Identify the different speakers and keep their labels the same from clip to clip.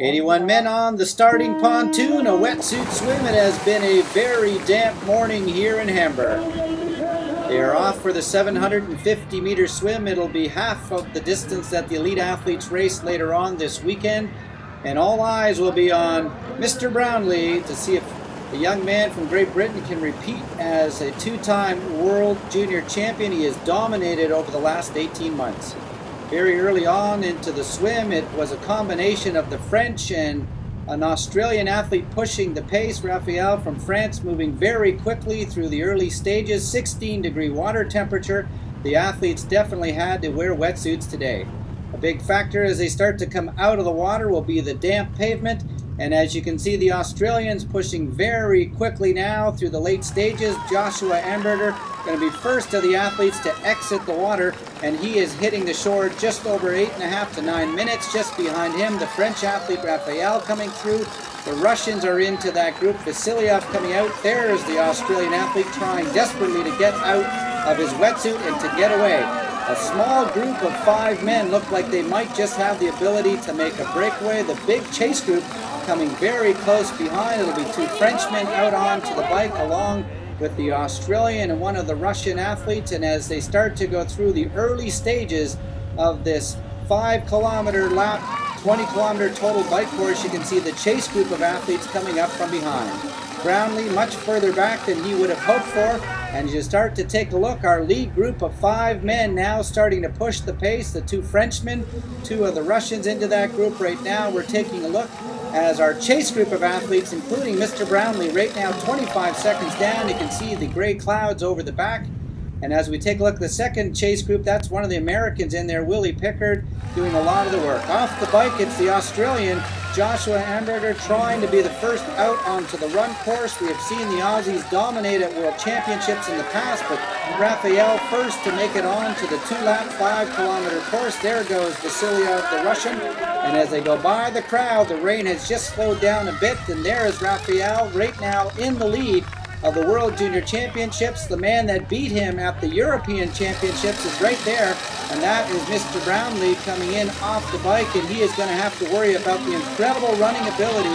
Speaker 1: 81 men on the starting pontoon, a wetsuit swim. It has been a very damp morning here in Hamburg. They are off for the 750-meter swim. It'll be half of the distance that the elite athletes race later on this weekend. And all eyes will be on Mr. Brownlee to see if the young man from Great Britain can repeat as a two-time world junior champion. He has dominated over the last 18 months. Very early on into the swim, it was a combination of the French and an Australian athlete pushing the pace. Raphael from France moving very quickly through the early stages, 16-degree water temperature. The athletes definitely had to wear wetsuits today. A big factor as they start to come out of the water will be the damp pavement. And as you can see, the Australians pushing very quickly now through the late stages. Joshua Amberger going to be first of the athletes to exit the water, and he is hitting the shore just over 8.5 to 9 minutes. Just behind him, the French athlete Raphael coming through. The Russians are into that group. Vasilyev coming out. There's the Australian athlete trying desperately to get out of his wetsuit and to get away. A small group of 5 men look like they might just have the ability to make a breakaway. The big chase group coming very close behind. It'll be 2 Frenchmen out onto the bike along with the Australian and one of the Russian athletes. And as they start to go through the early stages of this 5-kilometer lap, 20-kilometer total bike course, you can see the chase group of athletes coming up from behind. Brownlee much further back than he would have hoped for. And as you start to take a look, our lead group of 5 men now starting to push the pace. The 2 Frenchmen, 2 of the Russians into that group right now. We're taking a look as our chase group of athletes, including Mr. Brownlee, right now 25 seconds down. You can see the gray clouds over the back. And as we take a look at the second chase group, that's one of the Americans in there, Willie Pickard, doing a lot of the work. Off the bike, it's the Australian Joshua Amberger trying to be the first out onto the run course. We have seen the Aussies dominate at World Championships in the past, but Raphael first to make it on to the 2-lap, 5-kilometer course. There goes Vasilyev, the Russian. And as they go by the crowd, the rain has just slowed down a bit, and there is Raphael right now in the lead of the World Junior Championships. The man that beat him at the European Championships is right there, and that is Mr. Brownlee coming in off the bike, and he is going to have to worry about the incredible running ability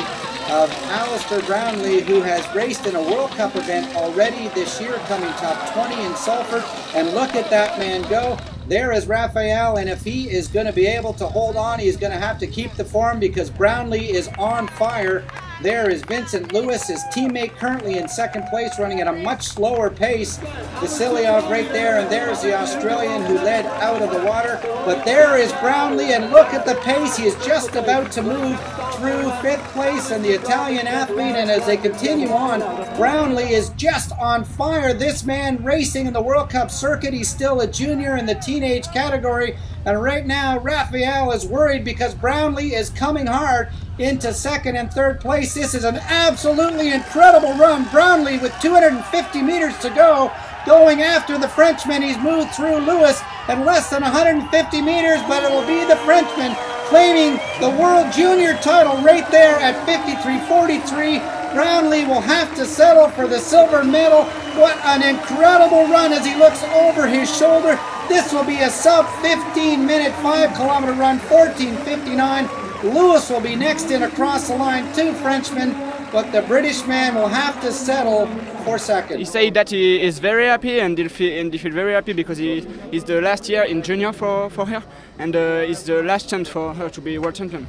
Speaker 1: of Alistair Brownlee, who has raced in a World Cup event already this year, coming top 20 in Salford. And look at that man go. There is Raphael, and if he is going to be able to hold on, he's going to have to keep the form because Brownlee is on fire. There is Vincent Lewis, his teammate, currently in second place, running at a much slower pace. Vasilyev right there, and there's the Australian who led out of the water. But there is Brownlee, and look at the pace. He is just about to move through 5th place, and the Italian athlete, and as they continue on, Brownlee is just on fire. This man racing in the World Cup circuit, he's still a junior in the teenage category, and right now Raphael is worried because Brownlee is coming hard into 2nd and 3rd place. This is an absolutely incredible run. Brownlee with 250 meters to go, going after the Frenchman. He's moved through Lewis in less than 150 meters, but it will be the Frenchman claiming the World Junior title right there at 53.43. Brownlee will have to settle for the silver medal. What an incredible run as he looks over his shoulder. This will be a sub-15-minute 5-kilometer run, 14:59. Lewis will be next in across the line, 2 Frenchmen, but the British man will have to settle for 2nd.
Speaker 2: He said that he is very happy and he feel very happy because he's the last year in junior for her, and it's the last chance for her to be world champion.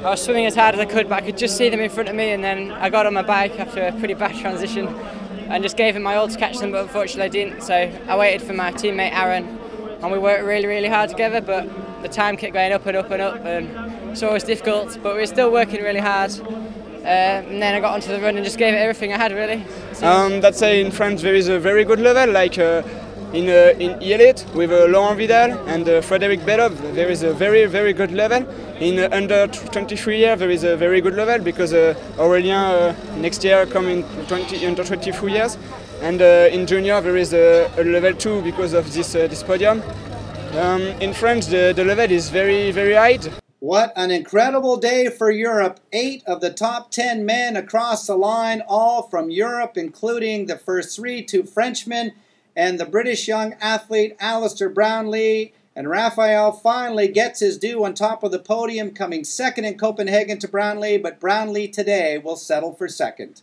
Speaker 3: I was swimming as hard as I could, but I could just see them in front of me, and then I got on my bike after a pretty bad transition and just gave it my all to catch them, but unfortunately I didn't. So I waited for my teammate Aaron, and we worked really, really hard together, but the time kept going up and up and up, and it's always difficult, but we were still working really hard. And then I got onto the run and just gave it everything I had, really.
Speaker 2: That's in France there is a very good level, like in elite with Laurent Vidal and Frédéric Belov. There is a very, very good level. In under 23 years there is a very good level because Aurélien next year come in under 23 years. And in junior there is a level 2 because of this podium. In France the level is very, very high.
Speaker 1: What an incredible day for Europe. 8 of the top 10 men across the line, all from Europe, including the first 3, 2 Frenchmen, and the British young athlete Alistair Brownlee. And Raphael finally gets his due on top of the podium, coming second in Copenhagen to Brownlee, but Brownlee today will settle for second.